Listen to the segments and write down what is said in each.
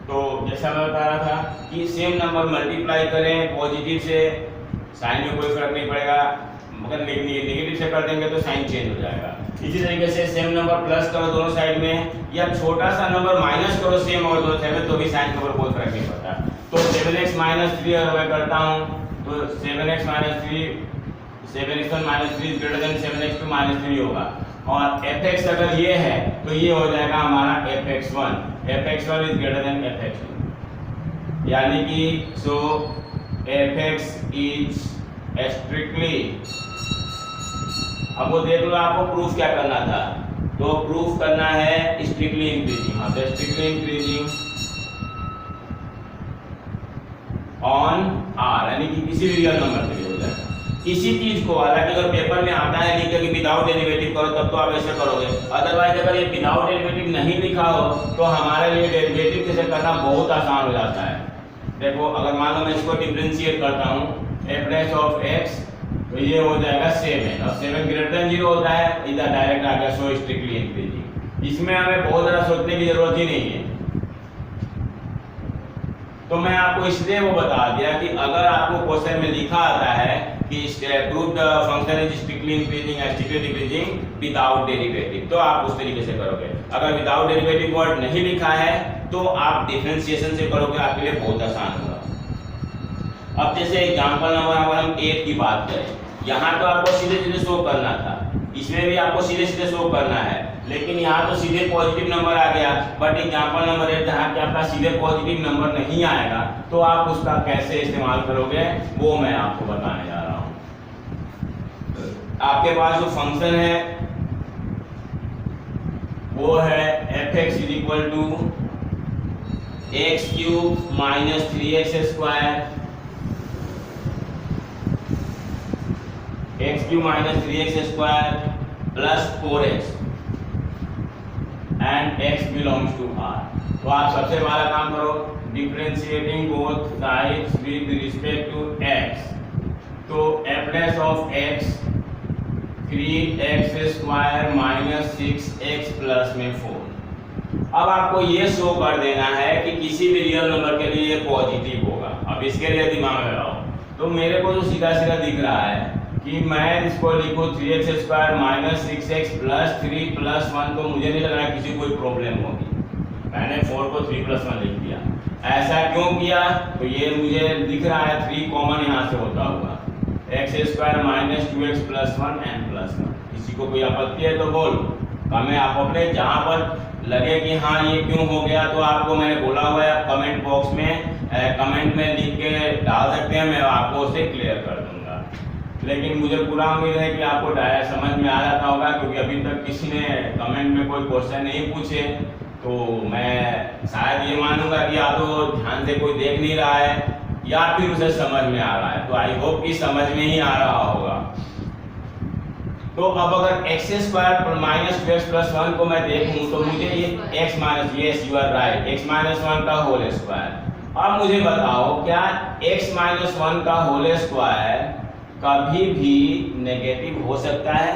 तो जैसा मैं बता रहा था कि सेम नंबर मल्टीप्लाई करें पॉजिटिव से साइन में कोई फर्क नहीं पड़ेगा, मगर नेगेटिव से कर देंगे तो साइन चेंज हो जाएगा। इसी तरीके से सेम नंबर प्लस करो दोनों साइड में, या छोटा सा नंबर माइनस करो सेम और दोनों साइड में, तो भी साइन के ऊपर कोई फर्क नहीं पड़ता। तो 7x - 3 अगर मैं करता हूँ तो 7x - 3 7x1 - 3 greater then 7x2 - 3 होगा, और fx अगर ये है तो ये हो जाएगा हमारा fx1 is greater than fx2, यानी कि सो fx इज स्ट्रिक्टली। अब वो देख लो आपको प्रूफ क्या करना था, तो प्रूफ करना है स्ट्रिक्टली इंक्रीजिंग। हाँ, तो स्ट्रिक्टली इंक्रीजिंग ऑन r, यानी कि किसी भी रियल नंबर के लिए हो जाएगा। इसी चीज को हालांकि अगर पेपर में आता है लिखा कि विदाउट डेरिवेटिव करो तब तो आप ऐसे करोगे, अदरवाइज अगर ये विदाउट डेरिवेटिव नहीं लिखा हो तो हमारे लिए डेरिवेटिव कैसे करना बहुत आसान हो जाता है। देखो अगर मान लो मैं इसको डिफरेंशिएट करता हूँ f' ऑफ x, तो ये हो जाएगा 7, और 7 ग्रेटर देन 0 होता है, इधर डायरेक्ट आ गया सो स्ट्रिक्टली इंक्रीजिंग। इसमें हमें बहुत ज़्यादा सोचने की जरूरत ही नहीं है। तो मैं आपको इसलिए वो बता दिया कि अगर आपको क्वेश्चन में लिखा आता है कि prove the function is strictly increasing and strictly decreasing without derivative, तो आप उस तरीके से करोगे। अगर विदाउट डेरिवेटिव वर्ड नहीं लिखा है तो आप डिफरेंशिएशन से करोगे, आपके लिए बहुत आसान होगा। अब जैसे एग्जांपल नंबर अगर हम 8 की बात करें, यहाँ तो आपको सीधे सीधे शो करना था, इसमें भी आपको सीधे सीधे शो करना है, लेकिन यहाँ तो सीधे पॉजिटिव नंबर आ गया। बट एग्जांपल नंबर 8 जहाँ पे आपका सीधे पॉजिटिव नंबर नहीं आएगा तो आप उसका कैसे इस्तेमाल करोगे वो मैं आपको बताने जा रहा हूँ। आपके पास जो फंक्शन है वो है fx = x³ - 3x², x³ - 3x² plus 4x and x belongs to r। तो आप सबसे पहला काम करो differentiating both sides with respect to x, तो f' of x 3x² - 6x plus में 4। अब आपको ये शो कर देना है कि किसी भी रियल नंबर के लिए ये पॉजिटिव होगा। अब इसके लिए दिमाग लगाओ, तो मेरे को जो सीधा सीधा दिख रहा है कि मैं इसको लिखूं 3x² - 6x प्लस 3 प्लस 1, तो मुझे नहीं लग रहा किसी को कोई प्रॉब्लम होगी। मैंने 4 को 3 प्लस 1 लिख दिया। ऐसा क्यों किया, तो ये मुझे दिख रहा है 3 कॉमन यहाँ से होता हुआ, x² - 2x plus 1 n plus 1। किसी को कोई आपत्ति है तो बोल, हमें आप अपने जहाँ पर लगे कि हाँ ये क्यों हो गया, तो आपको मैंने बोला हुआ है आप कमेंट बॉक्स में कमेंट में लिख के डाल सकते हैं, मैं आपको उसे क्लियर कर दूंगा। लेकिन मुझे पूरा उम्मीद है कि आपको डायरेक्ट समझ में आ जाता होगा, क्योंकि अभी तक किसी ने कमेंट में कोई क्वेश्चन नहीं पूछे, तो मैं शायद ये मानूंगा कि या तो ध्यान से कोई देख नहीं रहा है या फिर उसे समझ में आ रहा है। तो आई होप कि समझ में ही आ रहा होगा। तो अब अगर x² - 2x प्लस 1 को मैं देखूं तो मुझे ये x - yes you are right x - 1 का होल स्क्वायर। अब मुझे बताओ क्या x - 1 का होल स्क्वायर कभी भी नेगेटिव हो सकता है?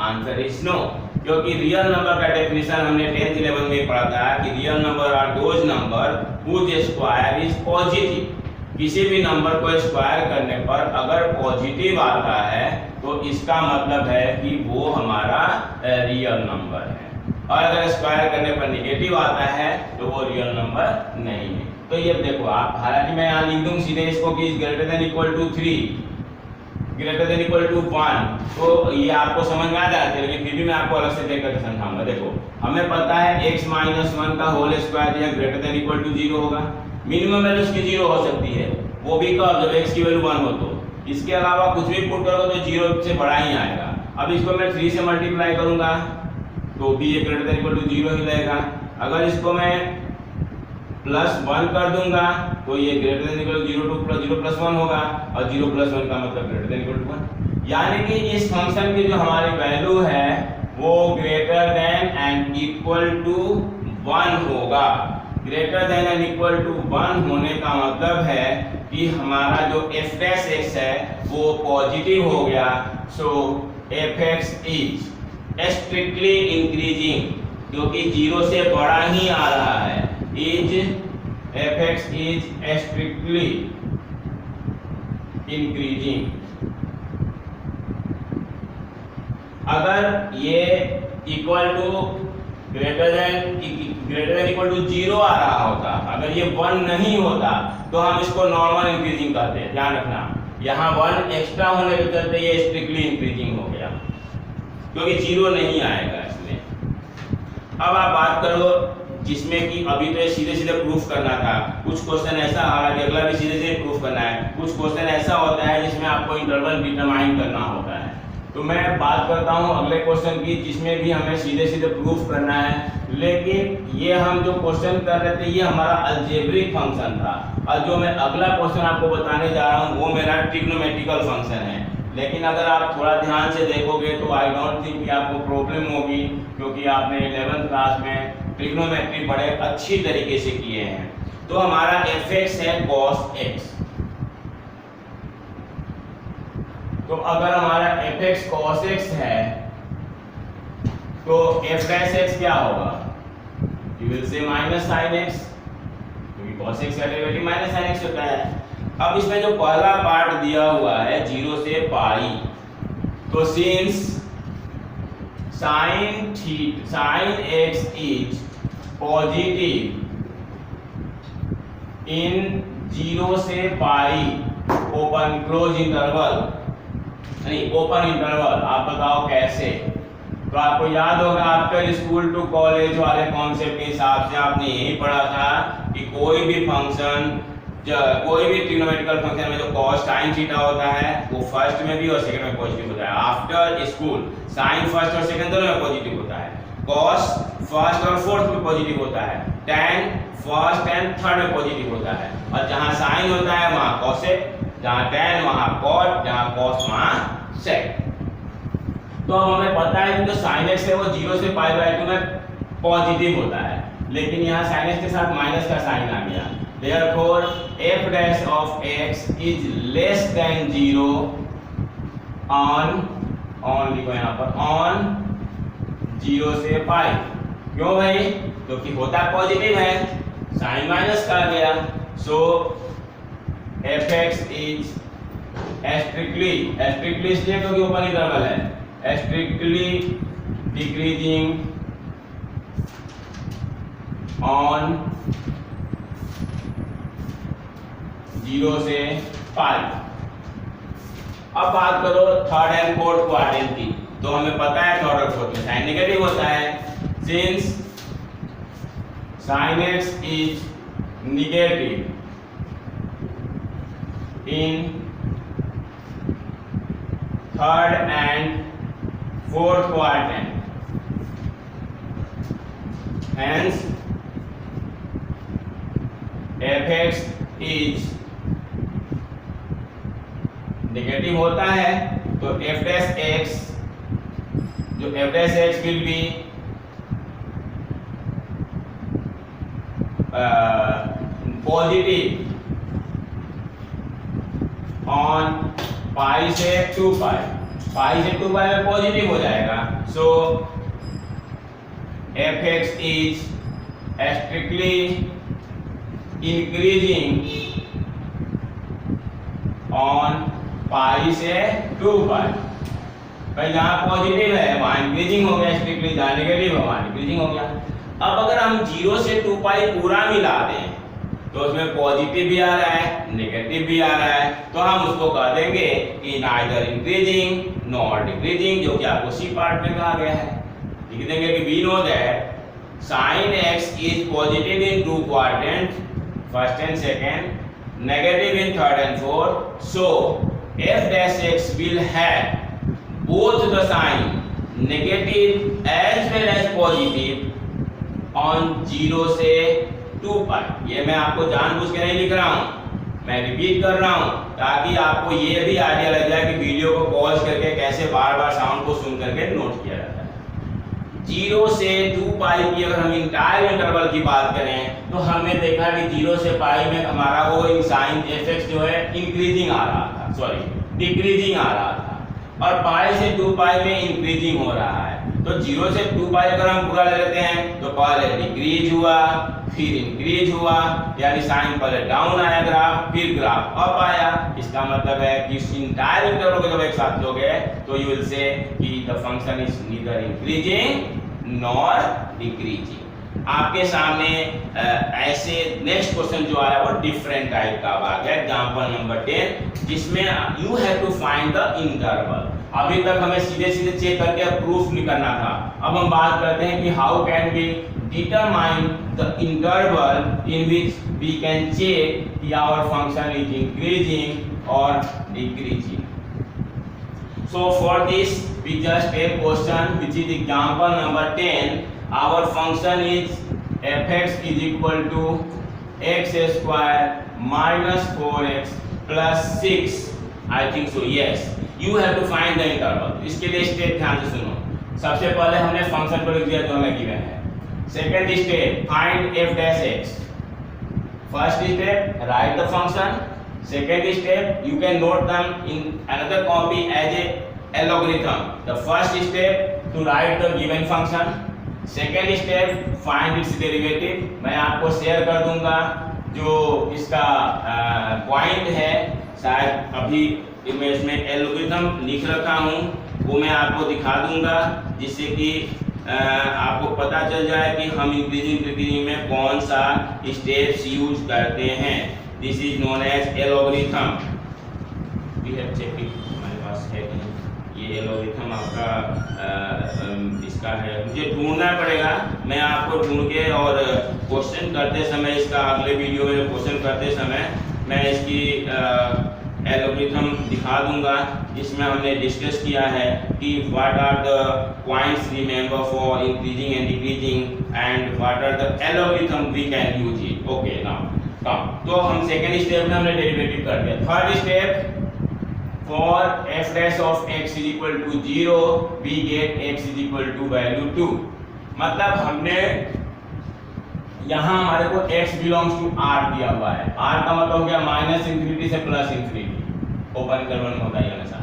आंसर इज नो, क्योंकि रियल नंबर का डेफिनेशन हमने 10th लेवल में पढ़ा था कि real number are those number whose square is positive. किसी भी नंबर को स्क्वायर करने पर अगर पॉजिटिव आता है तो इसका मतलब है कि वो हमारा रियल नंबर है, और अगर स्क्वायर करने पर नेगेटिव आता है तो वो रियल नंबर नहीं है। तो ये देखो आप, हालांकि मैं यहाँ लिख दूँ सीधे इसको कि greater than equal to 3 greater than equal to 1, तो ये आपको समझ में आ जाता है, लेकिन फिर भी मैं आपको अलग से देख कर समझाऊंगा। देखो हमें पता है x - 1 का होल स्क्वायर या ग्रेटर देन इक्वल टू 0 होगा। मिनिमम वैल्यू इसकी 0 हो सकती है, वो भी कब, जब x की वैल्यू 1 हो तो। इसके अलावा कुछ भी पुट करोगे तो 0 से बड़ा ही आएगा। अब इसको मैं 3 से मल्टीप्लाई करूंगा तो भी ये ग्रेटर देन इक्वल टू 0 ही रहेगा। अगर इसको मैं प्लस 1 कर दूंगा तो ये greater than equal to 0 plus 1 होगा, और 0 प्लस 1 का मतलब ग्रेटर देन इक्वल टू 1। यानी कि इस फंक्शन की जो हमारी वैल्यू है वो greater than and equal to 1 होगा। Greater than and equal to 1 होने का मतलब है कि हमारा जो f' है वो पॉजिटिव हो गया। So fx is strictly increasing, क्योंकि 0 से बड़ा ही आ रहा है, is fx is strictly increasing, अगर ये equal to greater than equal to 0 आ रहा होता, अगर ये 1 नहीं होता तो हम इसको नॉर्मल इंक्रीजिंग कहते हैं। ध्यान रखना, यहाँ 1 एक्स्ट्रा होने के चलते ये स्ट्रिक्टली इंक्रीजिंग हो गया, क्योंकि 0 नहीं आएगा इसमें। अब आप बात करो जिसमें कि अभी तो ये सीधे सीधे प्रूफ करना था, कुछ क्वेश्चन ऐसा, हालांकि अगला भी सीधे सीधे प्रूफ करना है, कुछ क्वेश्चन ऐसा होता है जिसमें आपको इंटरवल डिटरमाइन करना होता है। तो मैं बात करता हूं अगले क्वेश्चन की जिसमें भी हमें सीधे सीधे प्रूफ करना है, लेकिन ये हम जो क्वेश्चन कर रहे थे ये हमारा अलजेब्रिक फंक्शन था, और जो मैं अगला क्वेश्चन आपको बताने जा रहा हूं वो मेरा ट्रिग्नोमेट्रिकल फंक्शन है। लेकिन अगर आप थोड़ा ध्यान से देखोगे तो आई डोंट थिंक कि आपको प्रॉब्लम होगी, क्योंकि आपने 11th क्लास में ट्रिग्नोमेट्री बड़े अच्छी तरीके से किए हैं। तो हमारा fx है cos x, तो अगर हमारा fx cos x है तो f dash x क्या होगा? You will say minus sin x, क्योंकि cos x का डेरिवेटिव minus sin x होता है। अब इसमें जो पहला पार्ट दिया हुआ है 0 से पाई, तो since sin x is positive in 0 से पाई ओपन क्लोज इंटरवल, नहीं ओपन इंटरवल, आप बताओ कैसे? तो आपको याद होगा आफ्टर स्कूल टू कॉलेज वाले कॉन्सेप्ट के हिसाब से आपने यही पढ़ा था कि कोई भी फंक्शन, कोई भी ट्रिग्नोमेट्रिकल फंक्शन में जो cos sin थीटा होता है वो फर्स्ट में भी और सेकंड में पॉजिटिव होता है। आफ्टर स्कूल sin फर्स्ट और सेकंड दोनों में पॉजिटिव होता है, cos फर्स्ट और फोर्थ में पॉजिटिव होता है, tan फर्स्ट एंड थर्ड में पॉजिटिव होता है, और जहां sin होता है वहां cosec, जहां tan वहां cot, जहां cos वहां sec। तो अब हमें पता है कि जो sin x है वो 0 से π/2 में पॉजिटिव होता है, लेकिन यहाँ sin x के साथ माइनस का साइन आ गया, therefore f dash of x is less than 0 on लिखो यहाँ पर on 0 से पाई। क्यों भाई? क्योंकि होता पॉजिटिव है, साइन माइनस का आ गया, सो fx is strictly इसलिए क्योंकि ओपन इंटरवल है, strictly decreasing on 0 से पाई। अब बात करो थर्ड एंड फोर्थ क्वाड्रेंट की, तो हमें पता है थर्ड और फोर्थ में साइन नेगेटिव होता है, since sin x is negative in third and fourth quadrant, hence fx is negative होता है, तो f dash x, जो f dash x will be positive on pi से 2 पाई, पाई से 2 पाई में पॉजिटिव हो जाएगा, सो fx is strictly increasing on पाई से 2 पाई। भाई जहाँ पॉजिटिव है वहाँ इंक्रीजिंग हो गया, स्ट्रिक्टली जहाँ नेगेटिव है वहाँ इंक्रीजिंग हो गया। अब अगर हम 0 से 2 पाई पूरा मिला दें तो उसमें पॉजिटिव भी आ रहा है, नेगेटिव भी आ रहा है, तो हम उसको कह देंगे कि नाइदर इंक्रीजिंग नॉट डिक्रीजिंग, जो कि आपको सी पार्ट में कहा गया है। लिख देंगे कि we know that sin x is positive in 2 quadrant, first and second, negative in third and fourth, so f dash x will have both the sign negative as well as positive on 0 से 2 पाई। ये मैं आपको जानबूझ के नहीं लिख रहा हूँ, मैं रिपीट कर रहा हूँ ताकि आपको ये भी आइडिया लग जाए कि वीडियो को पॉज करके कैसे बार बार साउंड को सुन करके नोट किया जाता है। 0 से 2 पाई की अगर हम इंटायर इंटरवल की बात करें तो हमने देखा कि 0 से पाई में हमारा वो साइन fx जो है इंक्रीजिंग आ रहा था, सॉरी डिक्रीजिंग आ रहा था, और पाई से 2 पाई में इंक्रीजिंग हो रहा है। तो 0 से 2 पाई अगर हम पूरा ले लेते हैं तो पहले डिक्रीज हुआ फिर इंक्रीज हुआ, यानी साइन पहले डाउन आया ग्राफ फिर ग्राफ अप आया। इसका मतलब है कि इस इंटायर इंटरवल को जब एक साथ लोगे तो यू विल से कि the function is neither increasing nor decreasing. आपके सामने ऐसे नेक्स्ट क्वेश्चन जो आया वो डिफरेंट टाइप का आ गया, एग्जांपल नंबर 10, जिसमें you have to find the interval. अभी तक हमें सीधे सीधे चेक करके प्रूफ नहीं करना था, अब हम बात करते हैं कि how can we determine the interval in which we can check कि आवर फंक्शन इज इंक्रीजिंग और decreasing. So for this we just take question which is example number 10. Our function is fx is equal to x square minus 4x plus 6. I think so, yes. You have to find the interval. इसके लिए step ध्यान से सुनो। सबसे पहले हमने function को लिख दिया जो हमें गिवन है। Second step find f dash x. First step right the function. Second step, you can note them in another copy as a logarithm. The first step to write the given function. Second step, find its derivative. मैं आपको share कर दूंगा जो इसका point है, शायद अभी मैं इसमें एल्गोरिथम लिख रखा हूँ वो मैं आपको दिखा दूंगा, जिससे कि आपको पता चल जाए कि हम इंक्रीजिंग डिक्रीजिंग में कौन सा स्टेप्स यूज करते हैं। This is known as algorithm. We have checked it. हमारे पास है कि ये algorithm आपका इसका है, मुझे ढूंढना पड़ेगा। मैं आपको ढूंढ के और क्वेश्चन करते समय, इसका अगले वीडियो में क्वेश्चन करते समय मैं इसकी एल्गोरिथम दिखा दूंगा, जिसमें हमने डिस्कस किया है कि what are the points remember for increasing and decreasing and what are the algorithm we can use it. Okay now तो हम सेकेंड स्टेप में हमने डेरिवेटिव कर दिया। Third step for f dash of x is equal to 0 we get x is equal to value 2। मतलब हमने यहाँ हमारे को x belongs to r दिया हुआ है। r का मतलब हो गया माइनस इंफिनिटी से प्लस इंफिनिटी, ओपन इंटरवल में होता है हमेशा।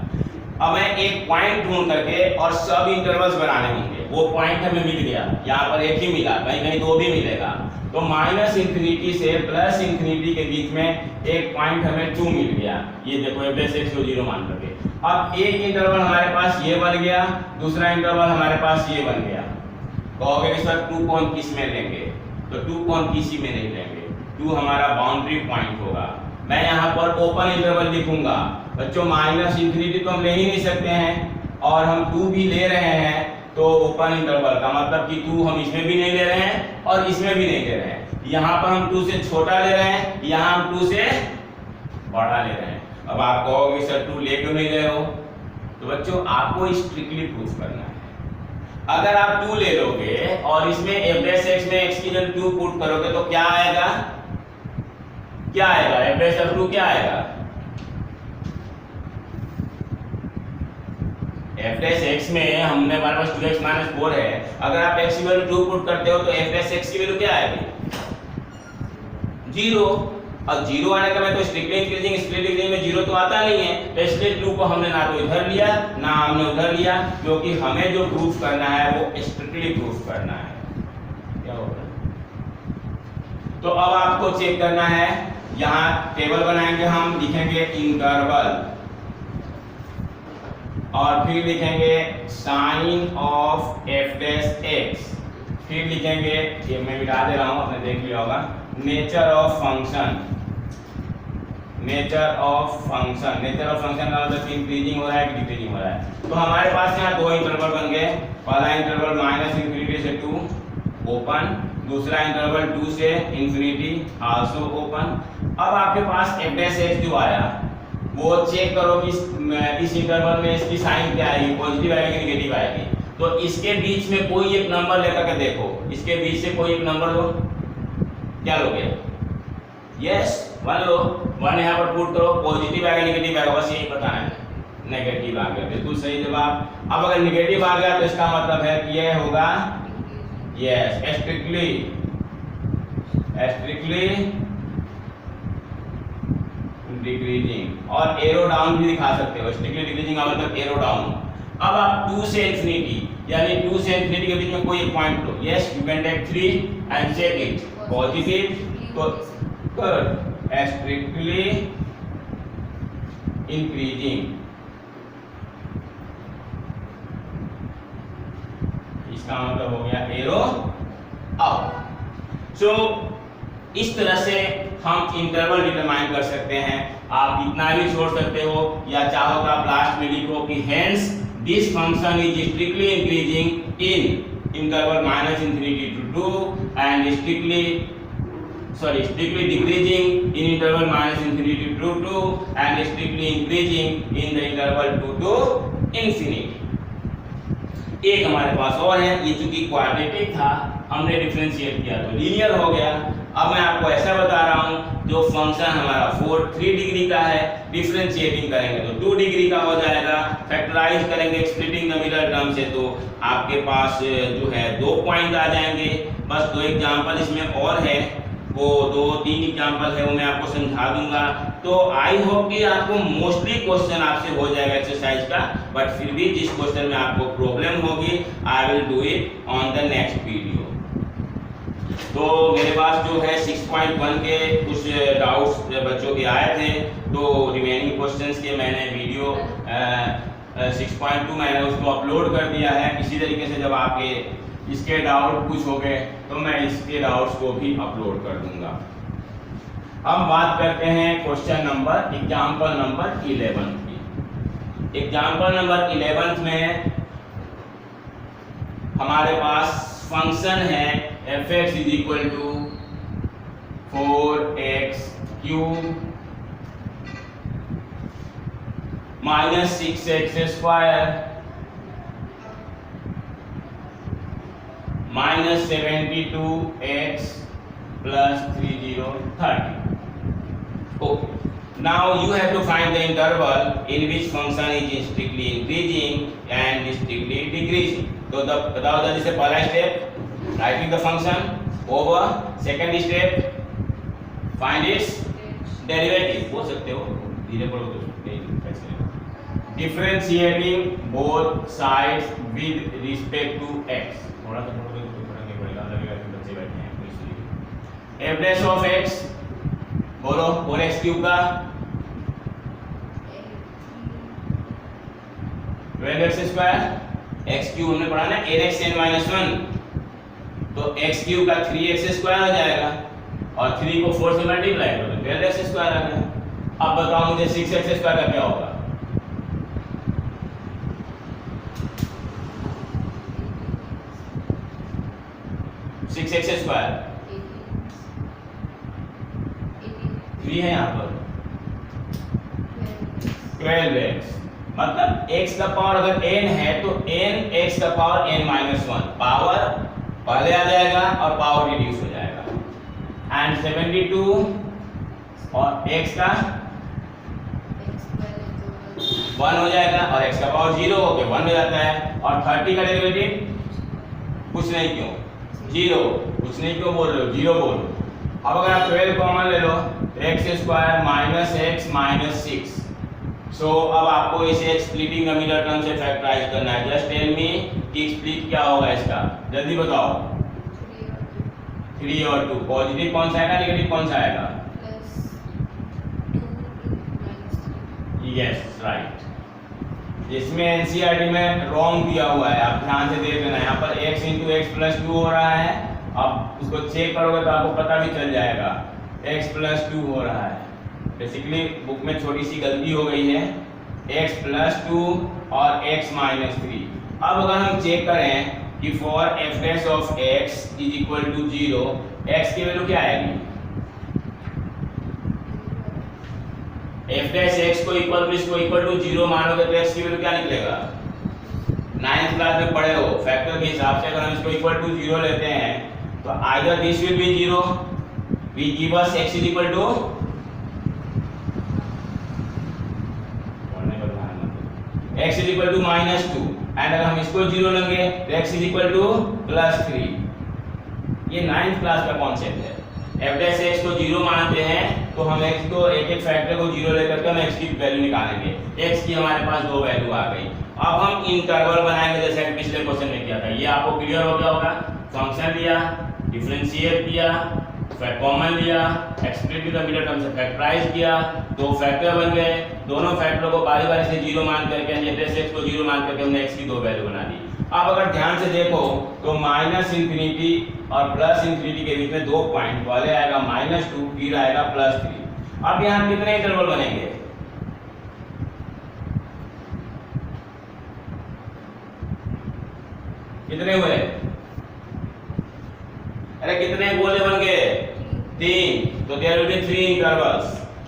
अब मैं एक पॉइंट ढूंढ करके और सब इंटरवल्स बनाने होंगे। वो पॉइंट हमें मिल गया, यहाँ पर एक ही मिला, कहीं कहीं दो भी मिलेगा। तो माइनस इंफिनिटी से प्लस इंफिनिटी के बीच में एक पॉइंट हमें 2 मिल गया। ये देखो f dash x को 0 मान करके। अब एक इंटरवल हमारे पास ये बन गया, दूसरा इंटरवल हमारे पास ये बन गया। कहोगे कि सर 2 कौन किस में लेंगे, तो 2 कौन किसी में नहीं लेंगे, 2 हमारा बाउंड्री पॉइंट होगा। मैं यहाँ पर ओपन इंटरवल लिखूंगा। बच्चों माइनस इंफिनिटी तो हम ले ही नहीं सकते हैं और हम 2 भी ले रहे हैं, तो ओपन इंटरवल का मतलब कि 2 हम इसमें भी नहीं ले रहे हैं और इसमें भी नहीं ले रहे हैं। यहाँ पर हम 2 से छोटा ले रहे हैं, यहाँ हम 2 से बड़ा ले रहे हैं। अब आप कहोगे सर 2 ले क्यों नहीं रहे हो, तो बच्चों आपको स्ट्रिक्टली प्रूफ करना है। अगर आप 2 ले लोगे और इसमें f dash x में x की जगह 2 पुट करोगे तो क्या आएगा, क्या आएगा, f dash of 2 क्या आएगा, f dash x में हमने हमारे पास 2x minus 4 है। अगर आप x की वैल्यू 2 पुट करते हो तो f dash x की वैल्यू क्या आएगी, 0। और 0 आने का मैं तो स्ट्रिक्टली इंक्रीजिंग स्प्लिट डिक्रीजिंग में 0 तो आता नहीं है, तो इसलिए 2 को हमने ना तो इधर लिया ना हमने उधर लिया, क्योंकि हमें जो प्रूफ करना है वो स्ट्रिक्टली प्रूफ करना है। क्या होगा, तो अब आपको चेक करना है, यहाँ टेबल बनाएंगे हम, लिखेंगे इंटरवल और फिर लिखेंगे sign of f dash x, फिर लिखेंगे, ये मैं मिटा दे रहा हूँ आपने देख लिया होगा, nature of function. Nature of function, nature of function का मतलब इंक्रीजिंग हो रहा है कि डिक्रीजिंग हो रहा है। तो हमारे पास यहाँ 2 इंटरवल बन गए। पहला इंटरवल माइनस इंफिनिटी से 2 ओपन, दूसरा इंटरवल 2 से इंफिनिटी आल्सो ओपन। अब आपके पास f dash x जो आया वो चेक करो कि इस इंटरवल में इसकी साइन क्या आएगी, पॉजिटिव आएगी कि नेगेटिव आएगी। तो इसके बीच में कोई एक नंबर लेकर के देखो, इसके बीच से कोई एक नंबर लो, क्या लोगे, यस 1 लो, 1 यहाँ पर पुट करो, पॉजिटिव आएगा नेगेटिव आएगा, बस यही बताना है। नेगेटिव आ गया, बिल्कुल सही जवाब। अब अगर नेगेटिव आ गया तो इसका मतलब है कि यह होगा यस स्ट्रिक्टली डिक्रीजिंग, और एरो डाउन भी दिखा सकते हो, स्ट्रिक्टली डिक्रीजिंग का मतलब एरो डाउन। अब आप 2 से इंफिनिटी, यानी 2 से इंफिनिटी के बीच में कोई एक पॉइंट लो। Yes, you can take 3 and check it positive तो कर स्ट्रिक्टली इंक्रीजिंग। इसका मतलब हो गया एरो अप। सो इस तरह से हम इंटरवल डिटरमाइन कर सकते हैं। आप इतना भी छोड़ सकते हो या चाहो तो आप लास्ट में लिखो कि hence this function is strictly increasing in interval minus infinity to 2 and strictly decreasing in interval minus infinity to 2 and strictly increasing in the interval to infinity. एक हमारे पास और है, ये चूंकि क्वाड्रेटिक था हमने डिफरेंशिएट किया तो लीनियर हो गया। अब मैं आपको ऐसा बता रहा हूं जो फंक्शन हमारा 3 डिग्री का है, डिफरेंशिएटिंग करेंगे तो 2 डिग्री का हो जाएगा, फैक्टराइज करेंगे स्प्लिटिंग द मिडल टर्म से तो आपके पास जो है 2 पॉइंट आ जाएंगे। बस 2 एग्जांपल इसमें और है, वो 2-3 एग्जांपल है वो मैं आपको समझा दूंगा। तो आई होप कि आपको मोस्टली क्वेश्चन आपसे हो जाएगा एक्सरसाइज का, बट फिर भी जिस क्वेश्चन में आपको प्रॉब्लम होगी I will do it on the next video. तो मेरे पास जो है 6.1 के कुछ डाउट्स बच्चों के आए थे, तो रिमेनिंग क्वेश्चंस के मैंने वीडियो 6.2 मैंने उसको अपलोड कर दिया है। इसी तरीके से जब आपके इसके डाउट कुछ हो गए तो मैं इसके डाउट्स को भी अपलोड कर दूंगा। अब बात करते हैं क्वेश्चन नंबर एग्जांपल नंबर 11 की। एग्जांपल नंबर 11 में हमारे पास फंक्शन है fx is equal to 4x cube minus 6x square minus 72x plus 30. Okay. Now you have to find the interval in which function is strictly increasing and strictly decreasing. तो बताओ जल्दी से पहला step writing the function over, second step find its derivative बोल सकते हो, धीरे पढ़ो तो differentiating both sides with respect to x। थोड़ा सा पढ़ोगे तो फर्क नहीं पड़ेगा, लगेगा कि बच्चे बैठे हैं तो इसलिए f dash of x बोलो 4x क्यूब का 12x स्क्वायर, x क्यूब हमने पढ़ा ना nx n minus 1, तो x क्यूब का 3x स्क्वायर हो जाएगा और 3 को 4 से मल्टीप्लाई करो तो 12x स्क्वायर आ गया। अब बताओ मुझे 6x स्क्वायर का क्या होगा? 6x स्क्वायर 3 है यहाँ पर 12x, मतलब x का पावर अगर n है तो n x का पावर n minus 1, पावर पहले आ जाएगा और पावर रिड्यूस हो जाएगा। एंड 72 और x का 1 हो जाएगा और x का पावर 0 हो गया 1 हो जाता है। और 30 का डेरिवेटिव कुछ नहीं क्यों 0, कुछ नहीं क्यों बोल रहे हो 0 बोलो। अब अगर आप 12 कॉमन ले लो x square minus x minus 6। सो अब आपको इसे स्प्लिटिंग द मिडल टर्म से फैक्टराइज करना है। जस्ट टेल मी कि स्प्लिट क्या होगा इसका, जल्दी बताओ। 3 और 2, पॉजिटिव कौन सा आएगा नेगेटिव कौन सा आएगा? Yes right. इसमें एनसीईआरटी में रॉन्ग दिया हुआ है, आप ध्यान से देख लेना। यहाँ पर x इंटू एक्स प्लस 2 हो रहा है, अब उसको चेक करोगे तो आपको पता भी चल जाएगा x प्लस 2 हो रहा है। बेसिकली बुक में छोटी सी गलती हो गई है, x प्लस 2 और x माइनस 3। अब अगर हम चेक करें कि for f dash of x is equal to 0, x की वैल्यू क्या आएगी? f डैश x को इक्वल टू इसको इक्वल टू 0 मानोगे तो x की वैल्यू क्या निकलेगा? 9th क्लास में पढ़े हो, फैक्टर के हिसाब से अगर हम इसको इक्वल टू 0 लेते हैं तो either this will be 0 we give us x is equal to x is equal to minus 2 and अगर हम इसको 0 लेंगे तो x is equal to plus 3। ये 9th क्लास का कॉन्सेप्ट है। f डैश x को 0 मानते हैं तो हम x को एक एक फैक्टर को 0 लेकर के हम x की वैल्यू निकालेंगे। x की हमारे पास दो वैल्यू आ गई। अब हम इंटरवल बनाएंगे जैसे पिछले क्वेश्चन में किया था। ये आपको क्लियर हो गया होगा। फंक्शन लिया, डिफरेंशिएट किया, कॉमन लिया, एक्सप्रेस द मिडल टर्म से फैक्टराइज किया, दो फैक्टर बन गए। दोनों फैक्टरों को बारी बारी से 0 मान करके x को 0 मान करके हमने x की दो वैल्यू बना दी। अब अगर ध्यान से देखो तो माइनस इंफिनिटी और प्लस इंफिनिटी के बीच में दो पॉइंट वाले आएगा -2 फिर आएगा +3। अब यहाँ कितने इंटरवल बनेंगे? कितने हुए? अरे कितने गोले बन गए? 3। तो देयर विल बी 3 इंटरवल्स।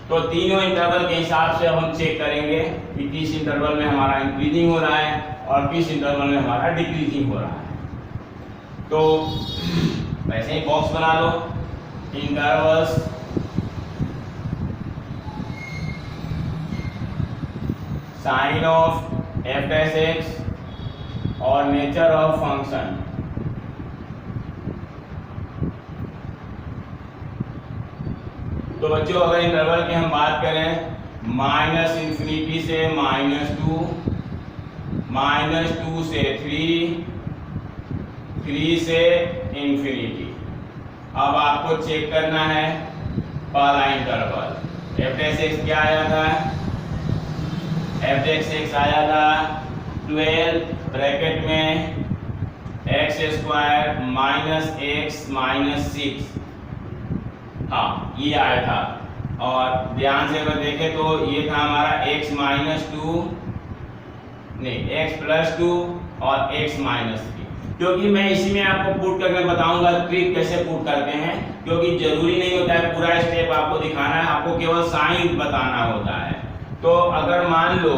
तो तीनों इंटरवल के हिसाब से हम चेक करेंगे कि किस इंटरवल में हमारा इंक्रीजिंग हो रहा है और किस इंटरवल में हमारा डिक्रीजिंग हो रहा है। तो वैसे ही बॉक्स बना लो, इंटरवल्स साइन ऑफ f' और नेचर ऑफ फंक्शन। तो बच्चों अगर इंटरवल की हम बात करें -∞ से -2, -2 से 3, 3 से इंफिनिटी। अब आपको चेक करना है पहला इंटरवल। f' क्या आया था? f' आया था 12 ब्रैकेट में x² -x -6। हाँ ये आया था। और ध्यान से अगर देखें तो ये था हमारा x -2 नहीं x +2 और x -3। क्योंकि मैं इसी में आपको पुट करके बताऊंगा ट्रिक कैसे पुट करते हैं, क्योंकि जरूरी नहीं होता है पूरा स्टेप आपको दिखाना है, आपको केवल साइन बताना होता है। तो अगर मान लो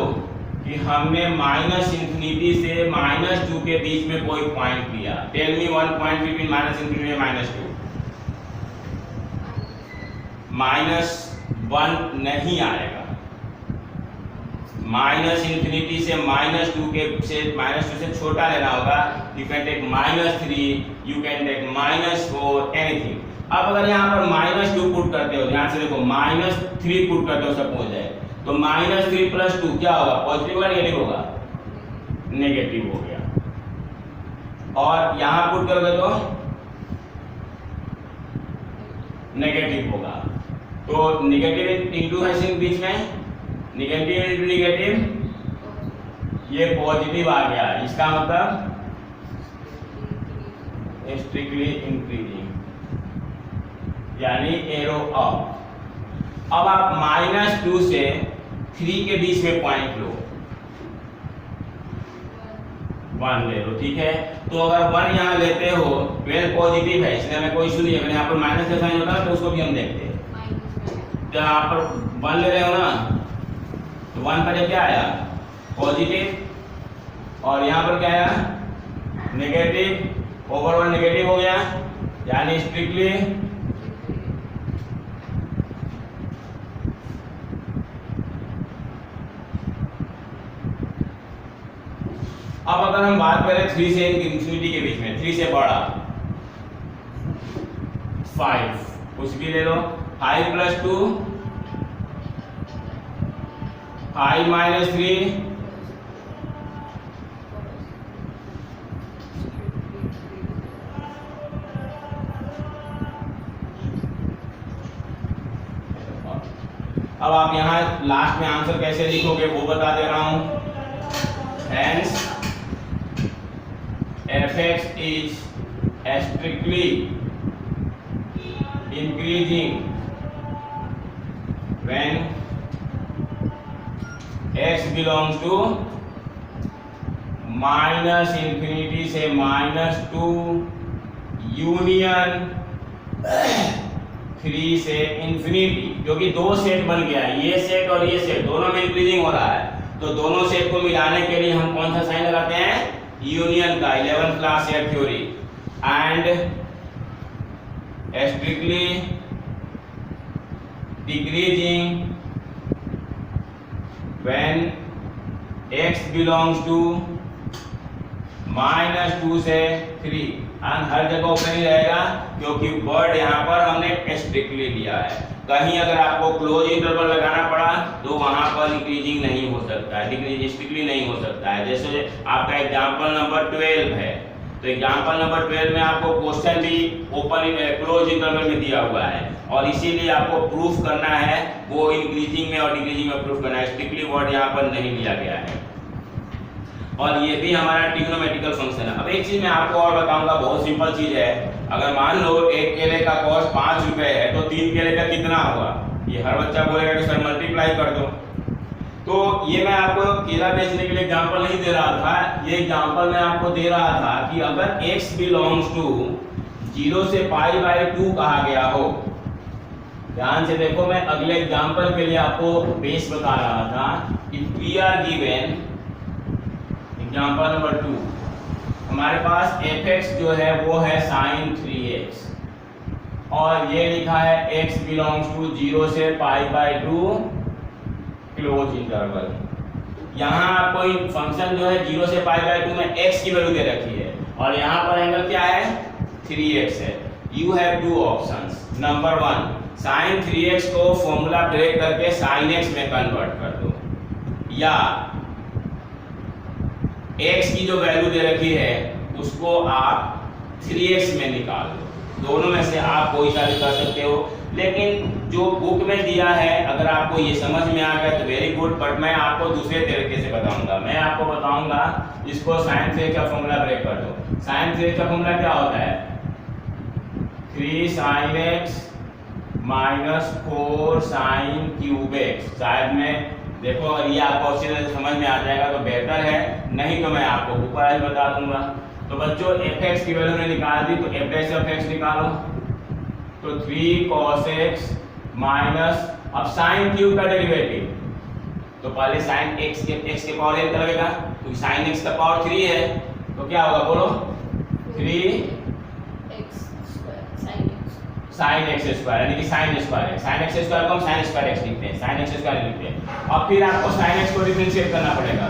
कि हमने -∞ से -2 के बीच में कोई पॉइंट लिया, tell me one point between -∞ and -2। -1 नहीं आएगा। -∞ से -2 से छोटा लेना होगा। You can take -3, you can take -4, anything. अब अगर यहाँ पर -2 पुट करते हो, ध्यान से देखो -3 पुट करते हो सपोज है, तो -3 + 2 क्या होगा? पॉजिटिव होगा नेगेटिव होगा? नेगेटिव हो गया। और यहाँ पुट करोगे तो नेगेटिव होगा। तो नेगेटिव इंटू है बीच में, नेगेटिव इंटू नेगेटिव, ये पॉजिटिव आ गया। इसका मतलब स्ट्रिक्टली इंक्रीजिंग, यानी एरो अप। अब आप -2 से 3 के बीच में पॉइंट लो, 1 ले लो, ठीक है। तो अगर 1 यहाँ लेते हो, 12 पॉजिटिव है इसलिए हमें कोई इशू नहीं है। अगर यहाँ पर माइनस का साइन होता है तो उसको भी हम देखते हैं। जब यहाँ पर 1 ले रहे हो ना, तो 1 पर क्या आया? पॉजिटिव, और यहाँ पर क्या आया? नेगेटिव। ओवर 1 नेगेटिव हो गया, यानी स्ट्रिक्टली अब अगर हम बात करें 3 से इंफिनिटी के बीच में, 3 से बड़ा 5, कुछ भी ले लो, 5 + 2, 5 - 3, अब आप यहाँ लास्ट में आंसर कैसे लिखोगे वो बता दे रहा हूं। Hence f(x) is strictly increasing when x belongs to -∞ से -2 यूनियन 3 से इंफिनिटी, क्योंकि दो सेट बन गया है, ये सेट और ये सेट दोनों में इंक्रीजिंग हो रहा है। तो दोनों सेट को मिलाने के लिए हम कौन सा साइन लगाते हैं? यूनियन का, 11th class set theory. And strictly decreasing when x belongs to -2 से 3। हर जगह ओपन ही रहेगा क्योंकि वर्ड यहाँ पर हमने स्ट्रिक्टली लिया है। कहीं अगर आपको क्लोज इंटरवल लगाना पड़ा तो वहां पर इंक्रीजिंग नहीं हो सकता है, डिक्रीजिंग स्ट्रिक्टली नहीं हो सकता है। जैसे आपका एग्जांपल नंबर 12 है, तो एग्जांपल नंबर 12 में आपको क्वेश्चन भी ओपन क्लोज इंटरवल में दिया हुआ है और इसीलिए आपको प्रूफ करना है, वो इंक्रीजिंग में और डिक्रीजिंग में प्रूफ करना है। स्ट्रिक्टली वर्ड यहाँ पर नहीं लिया गया है और ये भी हमारा ट्रिग्नोमेट्रिकल फंक्शन है। अब एक चीज मैं आपको और बताऊंगा, बहुत सिंपल चीज है। अगर मान लो एक केले का कॉस्ट 5 रुपए है तो 3 केले का कितना होगा, ये हर बच्चा बोलेगा कि सर मल्टीप्लाई कर दो। तो ये मैं आपको केला बेचने के लिए एग्जांपल नहीं दे रहा था, ये एग्जांपल मैं आपको दे रहा था कि अगर x बिलोंग्स टू 0 से π/2 कहा गया हो। ध्यान से देखो, मैं अगले एग्जांपल के लिए आपको बेस बता रहा था कि we are given example number 2, हमारे पास fx जो है वो है sin 3x और ये लिखा है x बिलोंग्स टू 0 से π/2 क्लोज इंटरवल। यहाँ आपको फंक्शन जो है 0 से π/2 में x की वैल्यू दे रखी है और यहाँ पर एंगल क्या है, 3x है। You have two options. Number 1, sin 3x को फॉर्मूला ब्रेक करके sin x में कन्वर्ट कर दो, या x की जो वैल्यू दे रखी है उसको आप 3x में निकाल दो। दोनों में से आप कोई सा भी कर सकते हो, लेकिन जो बुक में दिया है अगर आपको ये समझ में आ गया तो वेरी गुड, बट मैं आपको दूसरे तरीके से बताऊंगा। मैं आपको बताऊंगा इसको sin 3x का फॉर्मूला ब्रेक कर दो। sin 3x का फॉर्मूला क्या होता है, 3 sin x minus 4 sin cube x। शायद में देखो अगर ये आपको अच्छी तरह से समझ में आ जाएगा तो बेहतर है, नहीं तो मैं आपको ऊपर ही बता दूंगा। तो बच्चों fx की वैल्यू ने निकाल दी तो f ऑफ x निकालो, तो 3 cos x माइनस, अब sin क्यूब का डेरिवेटिव तो पहले sin x के पावर n का लगेगा क्योंकि sin x का पावर 3 है, तो क्या होगा बोलो, 3x sin x स्क्वायर यानी कि sin square x। sin x square को हम sin स्क्वायर x लिखते हैं, sin x स्क्वायर लिखते हैं। अब फिर आपको sin x को डिफरेंशिएट करना पड़ेगा,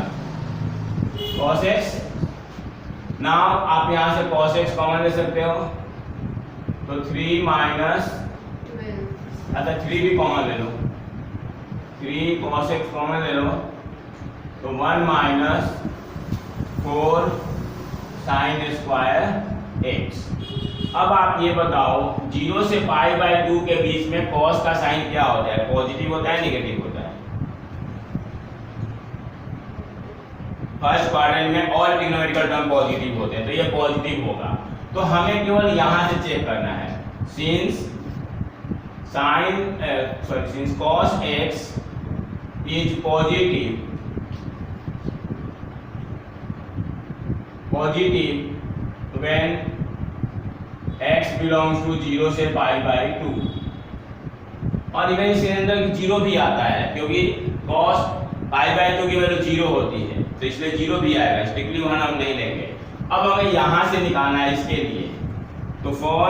cos x। नाउ आप यहां से cos x कॉमन ले सकते हो तो 3 माइनस, अच्छा 3 भी कॉमन ले लो, 3 cos x कॉमन ले लो तो 1 माइनस 4 sin स्क्वायर x। अब आप ये बताओ 0 से π/2 के बीच में cos का साइन क्या होता है, पॉजिटिव होता है नेगेटिव होता है? फर्स्ट क्वाड्रेंट में ऑल ट्रिग्नोमेट्रिकल टर्म पॉजिटिव होते हैं तो ये पॉजिटिव होगा। तो हमें केवल यहां से चेक करना है, since cos x is positive when x belongs to 0 से π/2, और इवन इसके अंदर 0 भी आता है क्योंकि cos π/2 की वैल्यू 0 होती है तो इसलिए 0 भी आएगा, स्ट्रिक्टली वन हम नहीं लेंगे। अब हमें यहां से निकालना है इसके लिए, तो for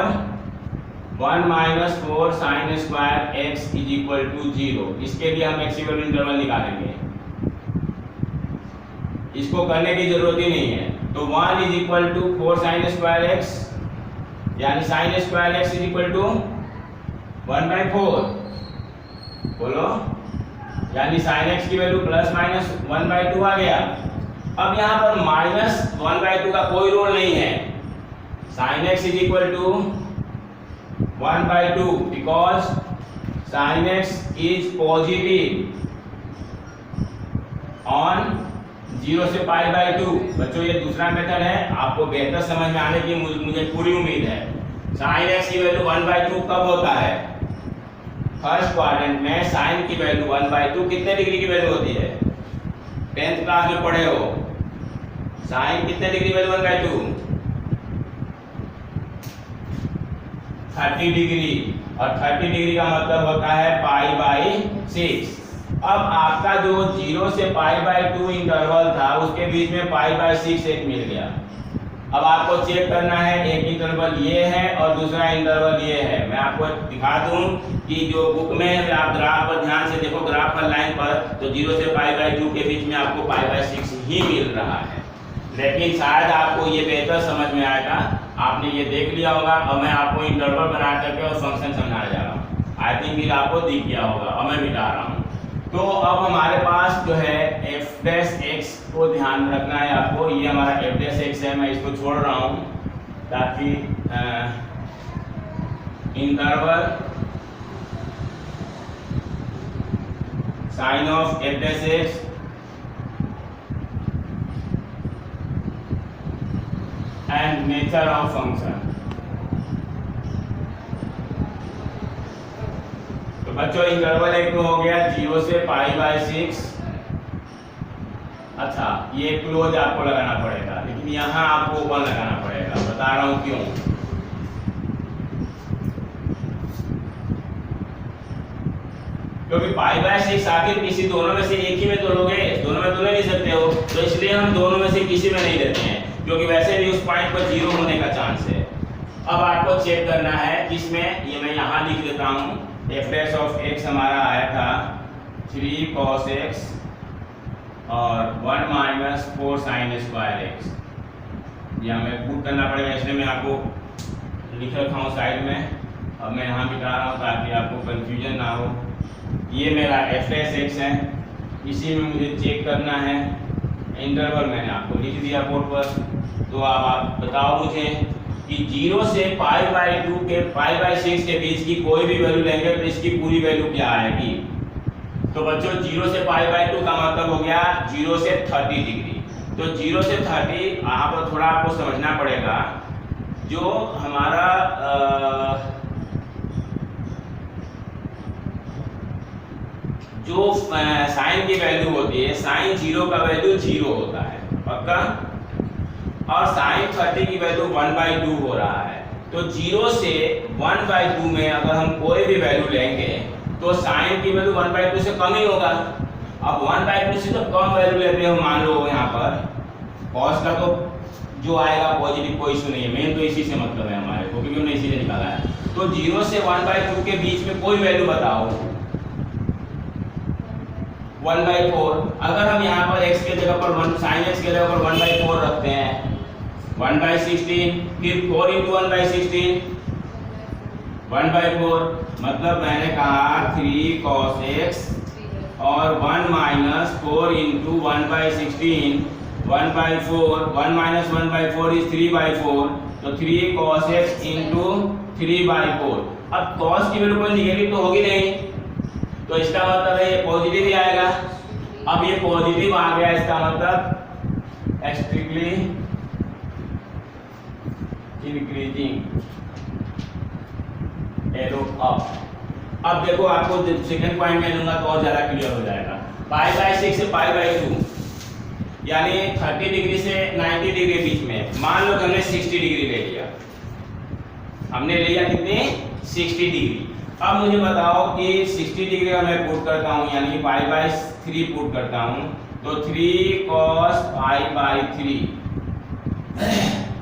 1 minus 4 sin square x is equal to 0, इसके लिए हम x इक्वल इंटरवल निकालेंगे। इसको करने की जरूरत ही नहीं है, तो 1 is equal to 4 sin square x यानी sin square x is equal to 1/4, बोलो, यानी sin x की वैल्यू प्लस माइनस 1/2 आ गया। अब यहाँ पर माइनस 1/2 का कोई रोल नहीं है, sin x is equal to 1/2 because sin x is positive on 0 से π/2। बच्चों ये दूसरा मेथड है, आपको बेहतर समझ में आने की मुझे पूरी उम्मीद है। sin x की वैल्यू 1/2 कब होता है, फर्स्ट क्वाड्रेंट में sin की वैल्यू 1/2 कितने डिग्री की वैल्यू होती है, 10th क्लास में पढ़े हो, sin कितने डिग्री वैल्यू 1/2, 30 डिग्री, और 30 डिग्री का मतलब होता है π/6। अब आपका जो 0 से π/2 इंटरवल था उसके बीच में π/6 एक मिल गया। अब आपको चेक करना है, एक इंटरवल ये है और दूसरा इंटरवल ये है। मैं आपको दिखा दूं कि जो बुक में है आप ग्राफ पर ध्यान से देखो, ग्राफ पर लाइन पर तो 0 से π/2 के बीच में आपको π/6 ही मिल रहा है, लेकिन शायद आपको ये बेहतर समझ में आएगा आपने ये देख लिया होगा। अब मैं आपको इंटरवल बना करके और फंक्शन समझाने जा रहा हूँ। आई थिंक ये आपको दिख गया होगा और मैं मिटा रहा हूँ। तो अब हमारे पास जो है एफ डैश एक्स को ध्यान में रखना है आपको। ये हमारा एफ डैश एक्स है, मैं इसको छोड़ रहा हूँ ताकि interval sign of F dash X and nature of function. तो बच्चों इंटरवल एक तो हो गया 0 से π/6। अच्छा, ये क्लोज आपको लगाना पड़ेगा, लेकिन यहाँ आपको ओपन लगाना पड़ेगा। बता रहा हूँ क्यों। क्योंकि π/6 आखिर किसी दोनों में से एक ही में तो लोगे, दोनों में तो ले नहीं सकते हो, तो इसलिए हम दोनों में से किसी में नहीं लेते हैं, क्योंकि वैसे भी उस पॉइंट पर 0 होने का चांस है। अब आपको चेक करना है किसमें, ये मैं यहाँ लिख देता हूँ। एफ डैश ऑफ एक्स हमारा आया था 3 cos x और 1 - 4 sin स्क्वायर x। ये हमें पुट करना पड़ेगा, इसलिए मैं आपको लिख रखा हूँ साइड में। अब मैं यहाँ मिटा रहा हूँ ताकि आपको कंफ्यूजन ना हो। ये मेरा एफ डैश एक्स है, इसी में मुझे चेक करना है। इंटरवल मैंने आपको लिख दिया बोर्ड पर। तो अब आप बताओ मुझे कि 0 से π/2 के π/6 के बीच की कोई भी वैल्यू लेंगे तो इसकी पूरी वैल्यू क्या आएगी। तो बच्चों 0 से π/2 का मतलब हो गया 0 से 30 डिग्री। तो 0 से 30 यहाँ पर थोड़ा आपको समझना पड़ेगा। जो हमारा जो साइन की वैल्यू होती है, साइन 0 का वैल्यू 0 होता है पक्का, और साइन 30 की वैल्यू 1/2 हो रहा है। तो 0 से 1/2 में अगर हम कोई भी वैल्यू लेंगे तो साइन की वैल्यू 1/2 से कम ही होगा। अब 1/2 से तो कम वैल्यू लेते हो, मान लो यहाँ पर कॉस का तो जो आएगा पॉजिटिव, कोई इशू नहीं है। मेन तो इसी से मतलब है हमारे को, क्योंकि हमने इसी से निकाला है। तो 0 से 1/2 के बीच में कोई वैल्यू बताओ। 1/4। अगर हम यहाँ पर x के जगह पर 1 sin x के जगह पर 1/4 रखते हैं, 1/16, फिर 4 × 1/16 1/4, मतलब मैंने कहा 3 cos x और 1 - 4 × 1/16 1/4। 1 - 1/4 is 3/4, तो 3 cos x × 3/4। अब cos की वैल्यू कोई निगेटिव तो होगी नहीं, तो इसका मतलब है ये पॉजिटिव ही आएगा। अब ये पॉजिटिव आ गया, इसका मतलब स्ट्रिक्टली इंक्रीजिंग एरो अप। अब देखो आपको सेकंड पॉइंट में लूंगा तो और ज्यादा क्लियर हो जाएगा। π/6 से π/2 यानी 30 डिग्री से 90 डिग्री के बीच में, मान लो कि हमने 60 डिग्री ले लिया। हमने लिया कितने? 60 डिग्री। अब मुझे बताओ कि 60 डिग्री का मैं पुट करता हूँ, यानी π/3 पुट करता हूँ, तो 3 cos π/3।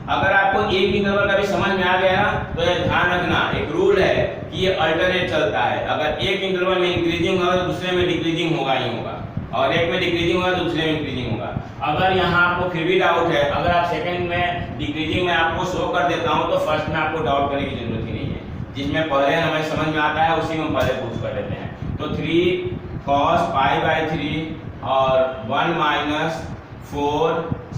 अगर आपको एक इंटरवल का भी समझ में आ गया ना, तो ये ध्यान रखना, एक रूल है कि ये अल्टरनेट चलता है। अगर एक इंटरवल में इंक्रीजिंग होगा तो दूसरे में डिक्रीजिंग होगा ही होगा, और एक में डिक्रीजिंग होगा तो दूसरे में इंक्रीजिंग होगा। अगर यहाँ आपको फिर भी डाउट है, अगर आप सेकंड में डिक्रीजिंग में आपको शो कर देता हूँ, तो फर्स्ट में आपको डाउट करने की जरूरत ही नहीं है। जिसमें पहले हमें समझ में आता है उसी में पहले पूछ कर लेते हैं। तो 3 cos π/3 और 1 - 4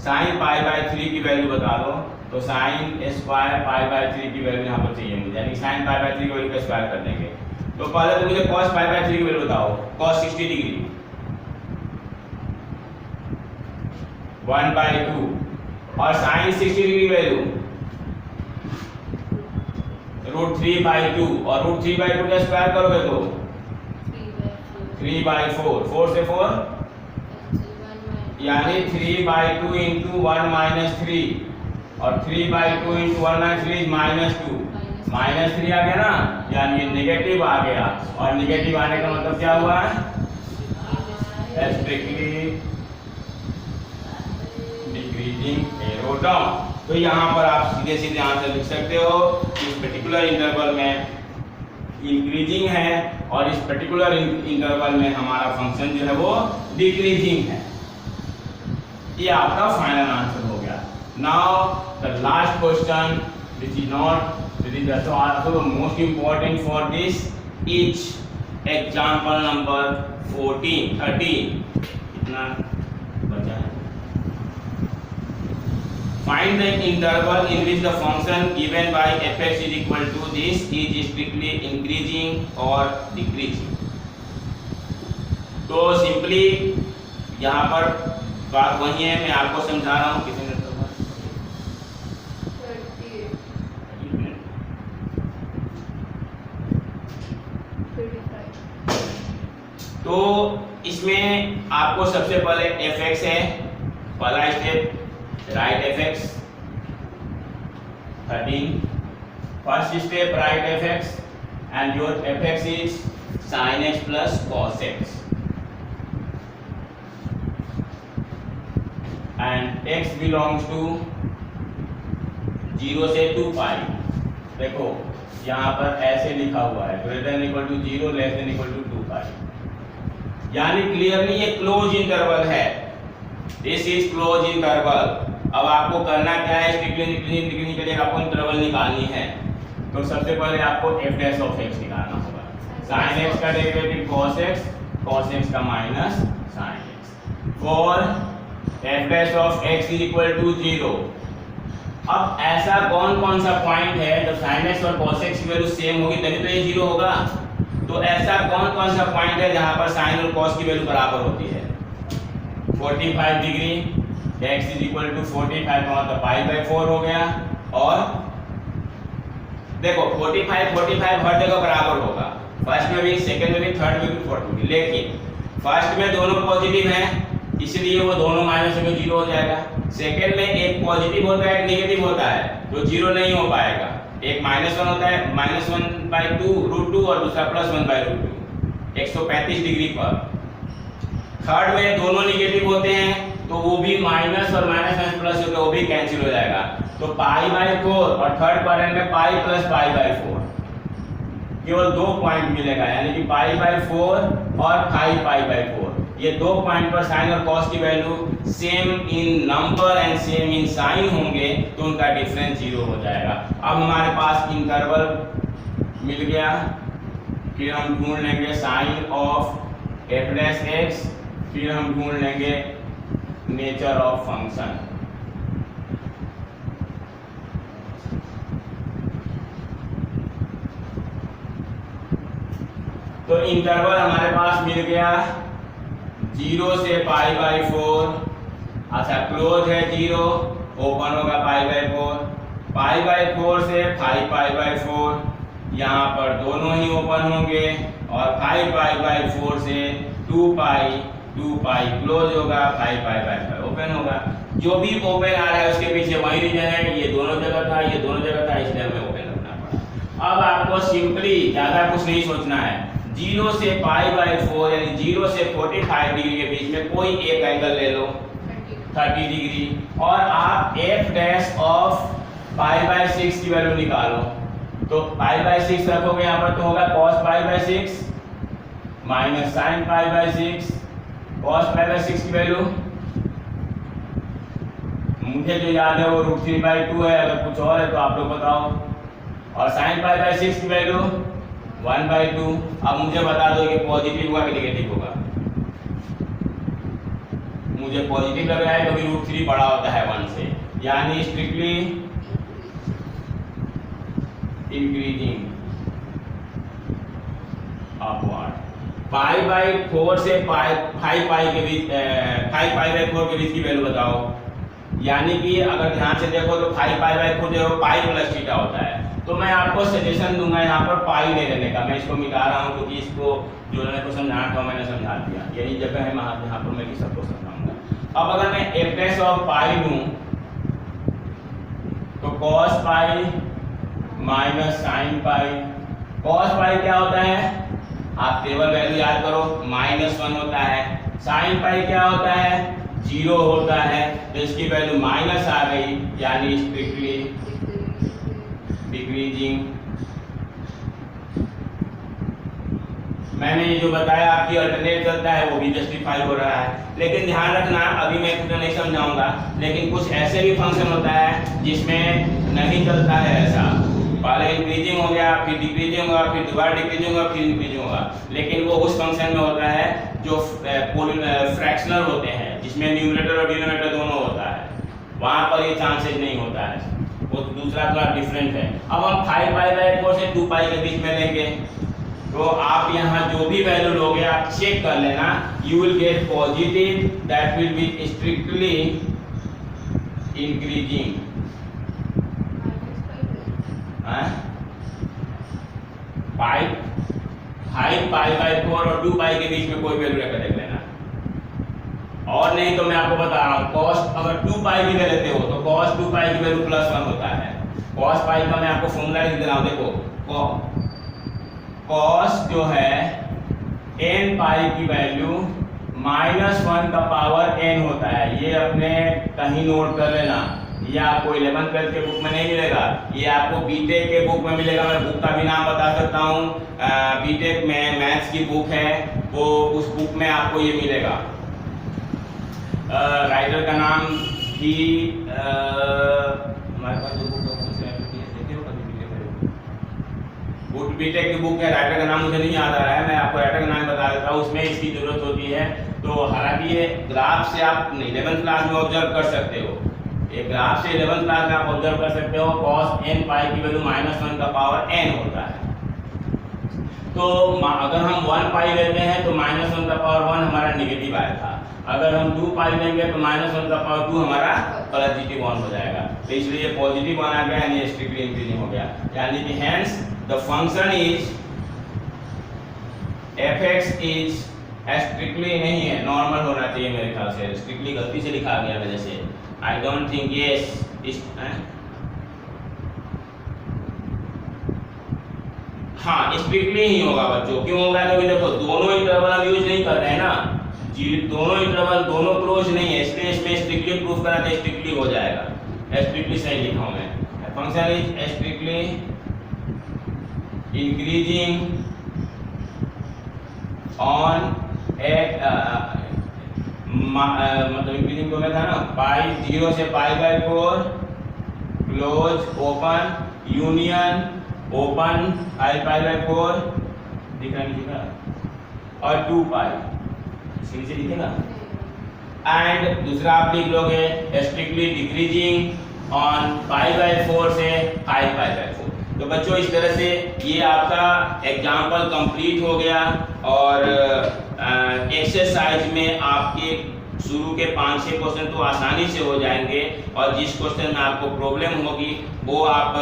sin π/3 की वैल्यू बता दो। तो sin स्क्वायर π/3 की वैल्यू यहाँ पर चाहिए मुझे, यानी sin π/3 की वैल्यू का स्क्वायर कर देंगे। तो पहले तो मुझे cos π/3 की वैल्यू बताओ। cos 60 डिग्री 1/2 और sin 60 डिग्री वैल्यू √3/2, और √3/2 का स्क्वायर करोगे तो 3/4। 4 से 4 यानी 3/2 × 1 - 3, और 3/2 × 1 - 3 -2। -3 आ गया ना, यानी नेगेटिव आ गया, और नेगेटिव आने का मतलब क्या हुआ? Strictly decreasing arrow down. तो यहाँ पर आप सीधे सीधे आंसर लिख सकते हो कि इस पर्टिकुलर इंटरवल में इंक्रीजिंग है और इस पर्टिकुलर इंटरवल में हमारा फंक्शन जो है वो डिक्रीजिंग है। ये आपका फाइनल आंसर हो गया। Now the last question which is not, which is also the most important for this each example number 13 कितना बचा है? Find the interval in which the function given by fx is equal to this is strictly increasing or decreasing. तो simply यहाँ पर बात वही है, मैं आपको समझा रहा हूँ। कितने मिनट होगा? तो इसमें आपको सबसे पहले fx है, पहला step right fx 13, first step right fx and your fx is sin x plus cos x and x belongs to 0 से 2 पाई। देखो यहाँ पर ऐसे लिखा हुआ है greater than equal to 0 less than equal to 2 pi, यानी क्लियरली ये क्लोज इंटरवल है। This is close interval. अब आपको करना क्या है, स्ट्रिक्टली निकलने के लिए आपको इंटरवल निकालनी है। तो सबसे पहले आपको f डैश ऑफ x निकालना होगा। sin x का डेरिवेटिव cos x का minus sin x for f dash of x is equal to 0। अब ऐसा कौन सा पॉइंट है जब sin x और cos x की वैल्यू सेम होगी तभी तो ये 0 होगा। तो ऐसा कौन सा पॉइंट है जहां पर sin और cos की वैल्यू बराबर होती है? 45 degree, x is equal to 45 का मतलब π/4 हो गया। और देखो 45 हर जगह बराबर होगा, फर्स्ट में भी, सेकंड में भी, थर्ड में भी, फोर्थ में भी। लेकिन फर्स्ट में दोनों पॉजिटिव हैं इसलिए वो दोनों माइनस में 0 हो जाएगा। सेकंड में एक पॉजिटिव होता है एक नेगेटिव होता है तो 0 नहीं हो पाएगा। एक -1 होता है -1/2√2 और दूसरा +1/√2 135 डिग्री पर। थर्ड में दोनों नेगेटिव होते हैं तो वो भी माइनस और माइनस प्लस होकर वो भी कैंसिल हो जाएगा। तो π/4 और थर्ड क्वाड्रेंट में π + π/4 केवल 2 पॉइंट मिलेगा, यानी कि π/4 और 5π/4 ये 2 पॉइंट पर साइन और कॉस की value same in number and same in sign होंगे तो उनका डिफरेंस 0 हो जाएगा। अब हमारे पास इंटरवल मिल गया, फिर हम ढूंढ लेंगे sign of f dash x, फिर हम ढूंढ लेंगे नेचर ऑफ फंक्शन। तो इंटरवल हमारे पास मिल गया 0 से π/4। अच्छा क्लोज है 0, ओपन होगा π/4, π/4 से 5π/4 यहाँ पर दोनों ही ओपन होंगे और 5π/4 से 2π क्लोज होगा, 5π/5 ओपन होगा। जो भी ओपन आ रहा है उसके पीछे वही रीजन है, ये दोनों जगह था, ये दोनों जगह था, इसलिए हमें ओपन रखना पड़ा। अब आपको सिंपली ज़्यादा कुछ नहीं सोचना है, 0 से π/4 यानी 0 से 45 डिग्री के बीच में कोई एक एंगल ले लो 30 डिग्री और आप f डैश ऑफ π/6 की वैल्यू निकालो। तो π/6 रखोगे यहाँ पर तो होगा cos π/6 माइनस sin π/6। cos π/6 की वैल्यू मुझे जो याद है वो √3/2 है, अगर कुछ और है तो आप लोग बताओ। और sin π/6 की वैल्यू 1/2। अब मुझे बता दो कि पॉजिटिव होगा कि नेगेटिव होगा। मुझे पॉजिटिव लग रहा है क्योंकि √3 बड़ा होता है 1 से, यानी स्ट्रिक्टली इंक्रीजिंग अपवर्ड। π/4 से 5π के बीच 5π/4 के बीच की वैल्यू बताओ। यानी कि अगर ध्यान से देखो तो 5π/4 जो π + थीटा होता है। तो मैं आपको सजेशन दूंगा यहाँ पर पाई ले लेने का। मैं इसको मिटा रहा हूँ क्योंकि इसको जो मेरे को समझाना था मैंने समझा दिया। यही जगह है यहाँ पर मैं सबको समझाऊंगा। अब अगर मैं f डैश ऑफ पाई लूँ तो cos पाई माइनस sin पाई। cos पाई क्या होता है, आप टेबल वैल्यू याद करो, -1 होता है। sin पाई क्या होता है, 0 होता है। तो इसकी वैल्यू माइनस आ गई, यानी स्ट्रिक्टली डिक्रीजिंग मैंने ये जो बताया आपकी अल्टरनेट चलता है वो भी जस्टिफाई हो रहा है। लेकिन ध्यान रखना, अभी मैं कुछ नहीं समझाऊंगा, लेकिन कुछ ऐसे भी फंक्शन होता है जिसमें नहीं चलता है ऐसा। पहले इंक्रीजिंग हो गया, फिर डिक्रीजिंग होगा, फिर दोबारा डिक्रीजिंग होगा, फिर इंक्रीजिंग होगा, लेकिन वो उस फंक्शन में होता है जो फ्रैक्शनल होते हैं, जिसमें न्यूमरेटर और डिनोमिनेटर दोनों होता है, वहाँ पर ये चांसेस नहीं होता है, वो दूसरा थोड़ा डिफरेंट है। अब हम 5π/4 से 2π के बीच में लेंगे, तो आप यहाँ जो भी वैल्यू लोगे आप चेक कर लेना, you will get positive, that will be strictly increasing. 5π/4 और 2π के बीच में कोई वैल्यू लेकर देख लेना। और नहीं तो मैं आपको बता रहा हूँ, कॉस्ट अगर 2π भी ले लेते हो तो cos 2π की वैल्यू +1 होता है। cos π का मैं आपको फॉर्मूला लिख दे रहा हूँ, देखो cos जो है nπ की वैल्यू -1 का पावर n होता है। ये अपने कहीं नोट कर लेना, ये आपको 11th 12th के बुक में नहीं मिलेगा, ये आपको बीटेक के बुक में मिलेगा। मैं बुक का भी नाम बता सकता हूँ, बीटेक में मैथ्स की बुक है, वो उस बुक में आपको ये मिलेगा। राइटर का नाम भी हमारे पास जो बुक है देखे हो कभी बीटेक की बुक है, राइटर का नाम मुझे नहीं याद आ रहा है, मैं आपको राइटर का नाम बता देता हूँ, उसमें इसकी जरूरत होती है। तो हालांकि ये ग्राफ से आप 11th क्लास में ऑब्जर्व कर सकते हो, एक ग्राफ से 11th क्लास में आप ऑब्जर्व कर सकते हो, cos nπ की वैल्यू -1 का पावर n होता है। तो अगर हम 1π लेते हैं तो -1 का पावर 1 हमारा नेगेटिव आया था, अगर हम 2π लेंगे तो -1 का पावर 2 हमारा पॉजिटिव 1 हो जाएगा। तो इसलिए पॉजिटिव 1 आ गया, यानी स्ट्रिक्टली इंक्रीजिंग हो गया, यानी कि hence the function is fx is strictly नहीं है, नॉर्मल होना चाहिए मेरे ख्याल से, स्ट्रिक्टली गलती से लिखा गया मेरे से, आई डोंट थिंक यस हाँ स्ट्रिक्टली ही होगा बच्चों। क्यों होगा? क्योंकि देखो दोनों इंटरवल हम यूज नहीं कर रहे हैं ना, दोनों इंटरवल दोनों क्लोज नहीं है, इसलिए इसमें स्ट्रिक्टली प्रूफ करा तो स्ट्रिक्टली हो जाएगा। स्ट्रिक्टली सही लिखा हूं मैं, function is strictly increasing on मतलब इंक्रीजिंग तो मैं था ना, पाई 0 से π/4 क्लोज ओपन यूनियन ओपन π/4 दिख रहा और 2π से लिखेगा। एंड दूसरा आप लिख लोगे स्ट्रिक्टली डिक्रीजिंग ऑन π/4 से 5π/4। तो बच्चों इस तरह से ये आपका एग्जाम्पल कंप्लीट हो गया, और एक्सरसाइज में आपके शुरू के 5-6 क्वेश्चन तो आसानी से हो जाएंगे, और जिस क्वेश्चन में आपको प्रॉब्लम होगी वो आप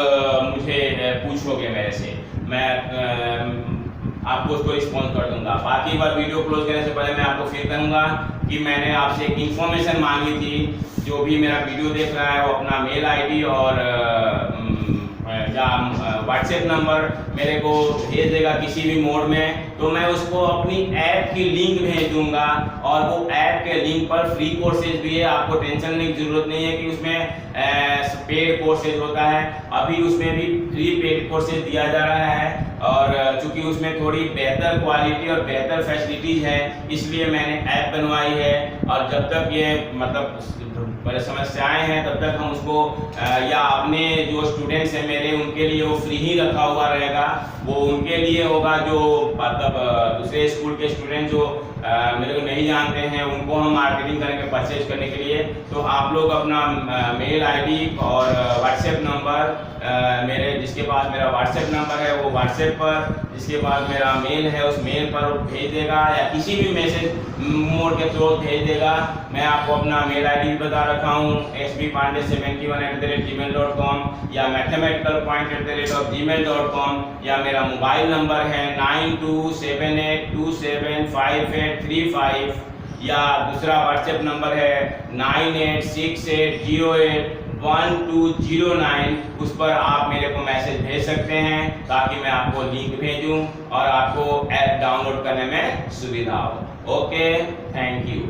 मुझे पूछोगे मेरे से, मैं आपको उसको रिस्पॉन्स कर दूंगा। बाकी बार वीडियो क्लोज करने से पहले मैं आपको फिर कहूँगा कि मैंने आपसे एक इन्फॉर्मेशन मांगी थी, जो भी मेरा वीडियो देख रहा है वो अपना मेल आईडी और या व्हाट्सएप नंबर मेरे को भेज देगा किसी भी मोड में, तो मैं उसको अपनी ऐप की लिंक भेज दूंगा, और वो ऐप के लिंक पर फ्री कोर्सेज भी है, आपको टेंशन लेने की जरूरत नहीं है कि उसमें पेड कोर्सेज होता है। अभी उसमें भी फ्री पेड कोर्सेज दिया जा रहा है, और चूंकि उसमें थोड़ी बेहतर क्वालिटी और बेहतर फैसिलिटीज है, इसलिए मैंने ऐप बनवाई है। और जब तक ये मतलब बड़े समस्याएं हैं तब तक हम उसको या अपने जो स्टूडेंट्स हैं मेरे, उनके लिए वो फ्री ही रखा हुआ रहेगा। वो उनके लिए होगा जो मतलब दूसरे स्कूल के स्टूडेंट जो मेरे को नहीं जानते हैं, उनको हम मार्केटिंग करेंगे परचेज करने के लिए। तो आप लोग अपना मेल आईडी और व्हाट्सएप नंबर मेरे, जिसके पास मेरा व्हाट्सएप नंबर है वो व्हाट्सएप पर, जिसके पास मेरा मेल है उस मेल पर भेज देगा, या किसी भी मैसेज मोड के थ्रू भेज देगा। मैं आपको अपना मेल आईडी भी बता रखा हूँ, sbpande71@gmail.com या mathematicalpoint@gmail.com, या मेरा मोबाइल नंबर है 9278275835, या दूसरा व्हाट्सएप नंबर है 9868081209। उस पर आप मेरे को मैसेज भेज सकते हैं ताकि मैं आपको लिंक भेजूं और आपको ऐप डाउनलोड करने में सुविधा हो। Okay, thank you.